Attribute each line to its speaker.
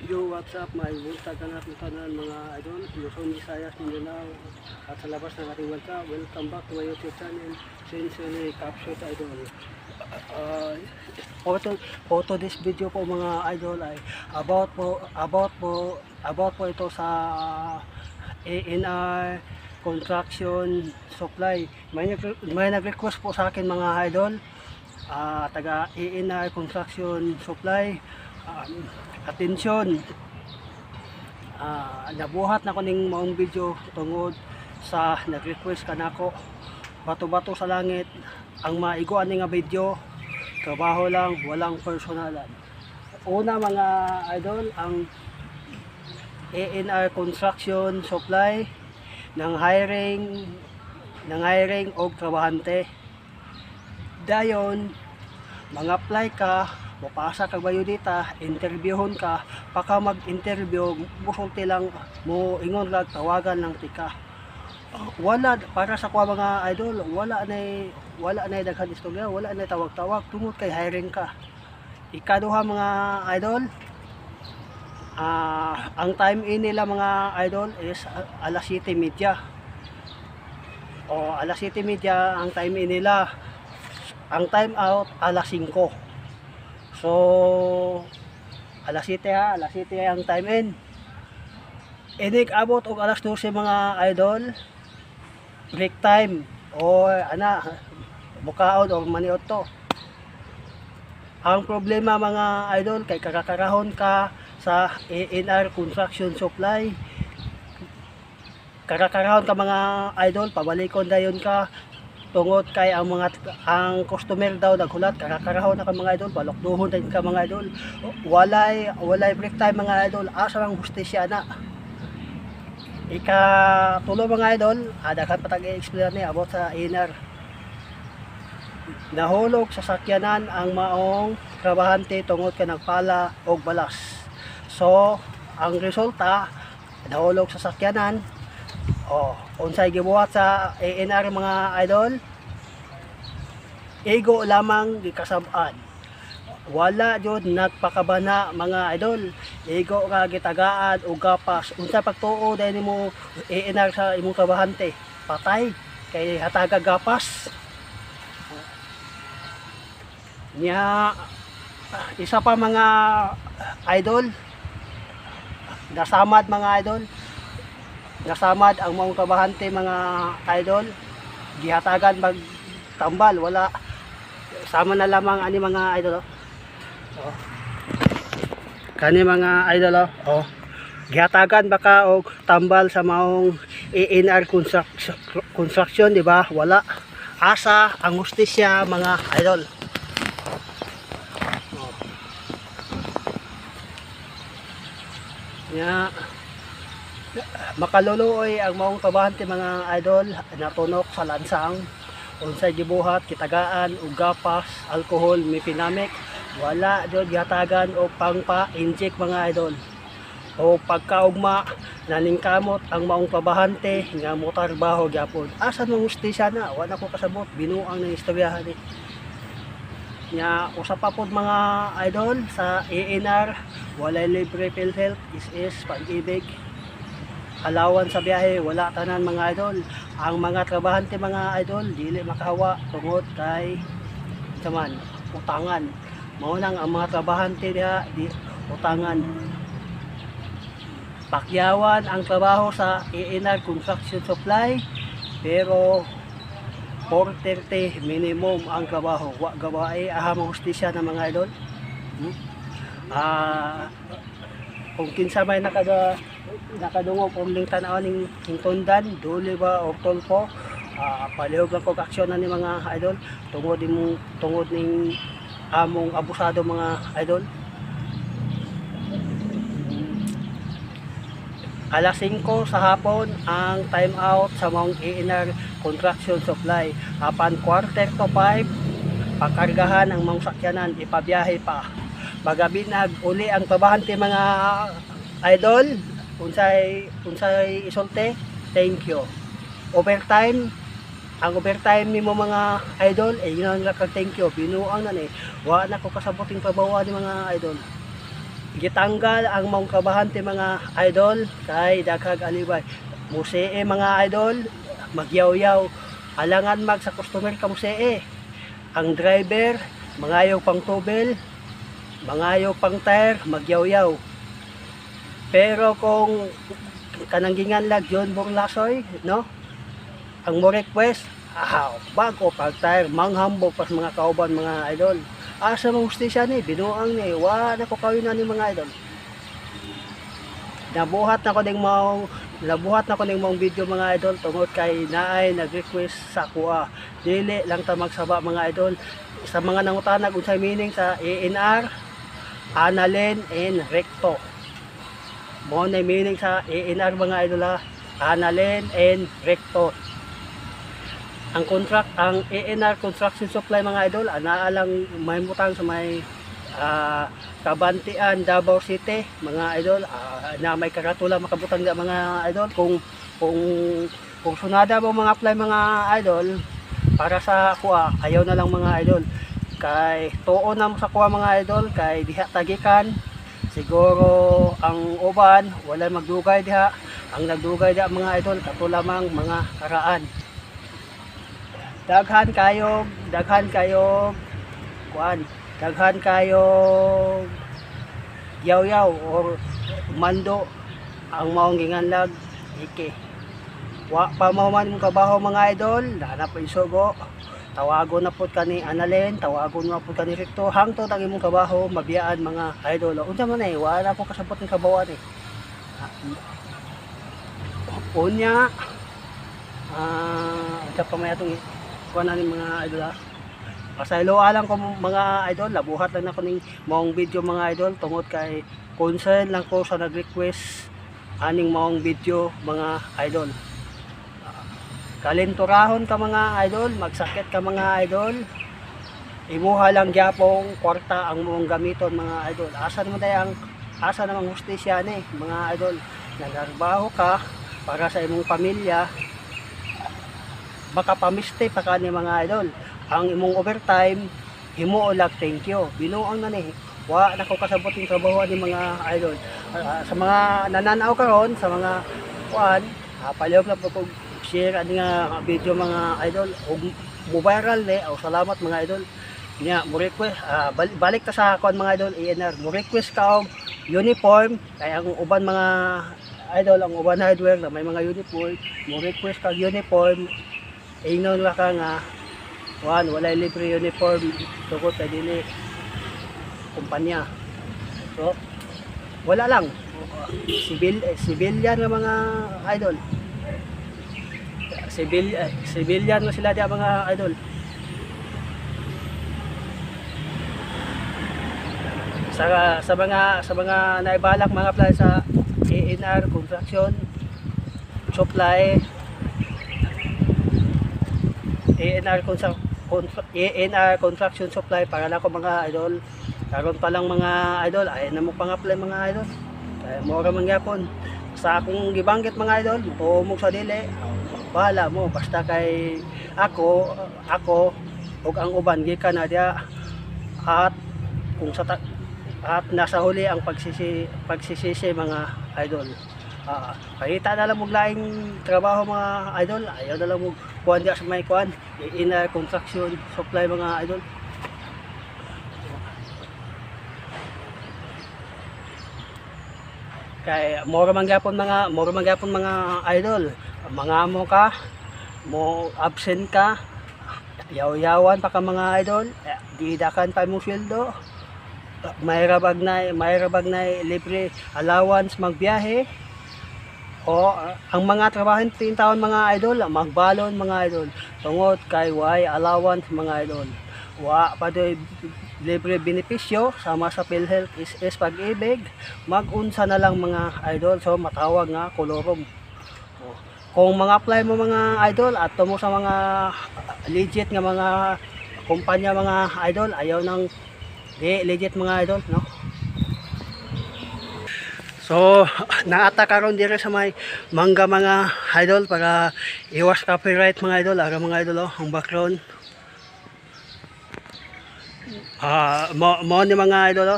Speaker 1: Yo, what's up? May buntag ka natin tanan mga idol, Luzon, Visayas, Mindanao at sa labas ng ating bansa. Welcome back to my YouTube channel, Sincerely Captured Idol. For this video po mga idol ay about po ito sa ANR construction supply. May nag-request po sa akin mga idol, taga ANR construction supply. Atensyon, nabuhat na ko ning maong video tungod sa nag-request kanako. Bato-bato sa langit ang maiguan ni nga video, trabaho lang, walang personalan. Una mga idol, ang ANR construction supply ng hiring og trabahante. Dayon mag-apply ka, mapasa ka ba dita, interviewon ka, paka mag-interview, busulti lang mo ingon lang tawagan ng tika. Wala para sa kuha mga idol, wala na daghan istorya, wala na tawag-tawag tungod kay hiring ka. Ikaduha mga idol, ang time in nila mga idol is alas 7:30. O alas 7:30 ang time in nila. Ang time out alas 5. So, alas 7 ang time in. Inig abot og alas 12 mga idol, break time. O, bukaon o maniot to. Ang problema mga idol, kay kakakarahon ka sa ANR Construction Supply. Kakakarahon ka mga idol, pabalikon dayon ka. Tungod kay ang customer daw naghulat, kakakarahon na ka mga idol, balokduhon din ka mga idol. Walay break time mga idol, asa lang hustisya na. Ikatulo mga idol, daghan pa tag-i-explain ni about sa ANR. Nahulog sa sakyanan ang maong trabahante tungod kay nagpala og balas. So, ang resulta, nahulog sa sakyanan. Unsay gibuhat sa ANR mga idol, ego lamang gikasab-an, wala jud nagpakabana mga idol. Ego nga gitagaan o gapas, unsay pagtuo dahil nimo ANR sa imong trabahante, patay kay hataga gapas nya. Isa pa mga idol, nasamad mga idol, nasamad ang mga trabahante mga idol, gihatagan magtambal, wala sama na lamang ani mga idol. Kani mga idol gihatagan baka og tambal sa maong ANR construction, di ba? Wala asa ang hustisya mga idol. Makaluluoy ang maong trabahante mga idol, natunok sa lansang. Unsay gibuhat, kitagaan og gapas, alcohol, mipinamik, wala jud gihatagan og pangpa-inject mga idol. O pagkaugma, naningkamot ang maong trabahante nga motarbaho gyapon. Asa mo hustisya na, wala ko kasabot, binuang ng istoryahan ni. Nya usa pa pod mga idol sa ANR, walay libre PhilHealth, is pag-ibig, alawan sa biyahe, wala tanan mga idol. Ang mga trabahante mga idol dili makahawa tungod kay saman utangan. Mao nang ang mga trabahante diha di utangan. Pakyawan ang trabaho sa ANR Construction Supply, pero 4:30 minimum ang trabaho. Wa gawaay ahang hustisya ng mga idol. Kung kinsa may nakadungog ning tan-aw ning tundan, duli ba o tulpo, palihog lang kog aksyon na ni mga idol tungod ning among abusado mga idol. Alas 5 sa hapon ang time out sa maong ANR Construction Supply. Apan 4:45 pakargahan ang maong sakyanan, ipabiyahe pa. Magabinag uli ang trabahante mga idol. Unsay isulti, thank you. Overtime, ang overtime nimo mga idol, yun nga kag thank you, binuang na ni. Wa na ko kasabuting trabaho ni mga idol. gitanggal ang mong kabahante mga idol kay daghag alibay. Musee mga idol, magyaw-yaw. Alangan mag sa customer ka musee. Ang driver, mangayaw pang tubel, mangayaw pang tire, magyaw-yaw. Pero kung kananggingan lag John Burlasoy, no? Ang mo request, bago pag tire, manghambog pas mga kauban mga idol. Asa mong hustisya ni, binuang ni, na ko kawin na ni mga idol. Nabuhat na ko ning mong video mga idol tungod kay naay nag-request sa kuha. Dili lang ta magsaba mga idol. Sa mga nangutanag unsay meaning sa ANR, analin and recto. Mo na meaning sa ANR mga idol ha, analin and recto. Ang ANR construction supply mga idol, anaa lang may mutang sa may Kabantian, Davao City mga idol, na may karatula makabutang na mga idol. Kung sunada mo mga apply mga idol para sa kuha, ayaw na lang mga idol kay tuon na mo sa kuha mga idol kay diha tagikan. Siguro ang uban wala magdugay diha, ang nagdugay diha mga idol kato lamang mga karaan. Daghan kayo yaw-yaw or mando ang maong ginganlag iki. Wa pa man mong kabaho mga idol, hanap pa isugo. Tawagon na pud kani analin, tawagon na pud kani recto hangtod ang imong kabaho mabiyaan mga idol. Unsa man ay wala ko kasabot ng kabawan eh. Unya sa pamayatong kuan ni mga idol ha. Pasaylo alang ko mga idol, labuhat lang ako ning maong video mga idol tungod kay concern lang ko sa nag-request aning maong video mga idol. Kalinturahon ka mga idol, magsakit ka mga idol. Imuha lang gyapong kwarta ang mong gamiton mga idol. Asa namang hustisya ni mga idol. Nagtrabaho ka para sa imong pamilya. Baka pamiste pa ka ni mga idol. Ang imong overtime himo lag thank you, binuang na ni wa na ko kasabot yung trabaho ni mga idol. Sa mga nananaw karon sa mga kuan, palihog na po share ani nga video mga idol ug mo viral ni o salamat mga idol nya mo request balik ta sa kuan mga idol ANR mo request ka og uniform kay ang uban mga idol ang uban hardware na may mga uniform mo request ka uniform ingnon la ka nga wala libre uniform tungkol kay dili kumpanya. So wala lang civilian nga mga idol. Civilian mo sila diya mga idol. Sa mga naibalak mga apply sa ANR construction supply, ANR construction supply para lang ko mga idol. Karon pa lang mga idol ay na mo pang-apply mga idol. Kaya mo ra man gyapon. Sa akong gibanggit mga idol, tuomog sa dili. Bahala mo basta kay ako ug ang uban gikan na diya at kung sa at nasa huli ang pagsisisi mga idol. Kahita na lang laing trabaho mga idol, ayaw na lang kuan diya sa may kuan ANR construction supply mga idol. Kay mura man gyapon mga idol, mangamo ka, mo absent ka, yaw-yawan pa ka mga idol, didakan pa mong sweldo, may rabag na libre allowance magbiyahe. O ang mga trabahan tin taon mga idol, magbalon mga idol, tungod kay way allowance mga idol. Wa pa doy libre benepisyo sama sa PhilHealth is pag-ibig, mag-unsa na lang mga idol. So matawag nga kolorom. Kung mga apply mo mga idol at mo sa mga legit nga mga kumpanya mga idol, ayaw nang legit mga idol, no? So naata karon dire sa may mangga mga idol para iwas copyright mga idol. Ara mga idol ang background. Mo ni mga idol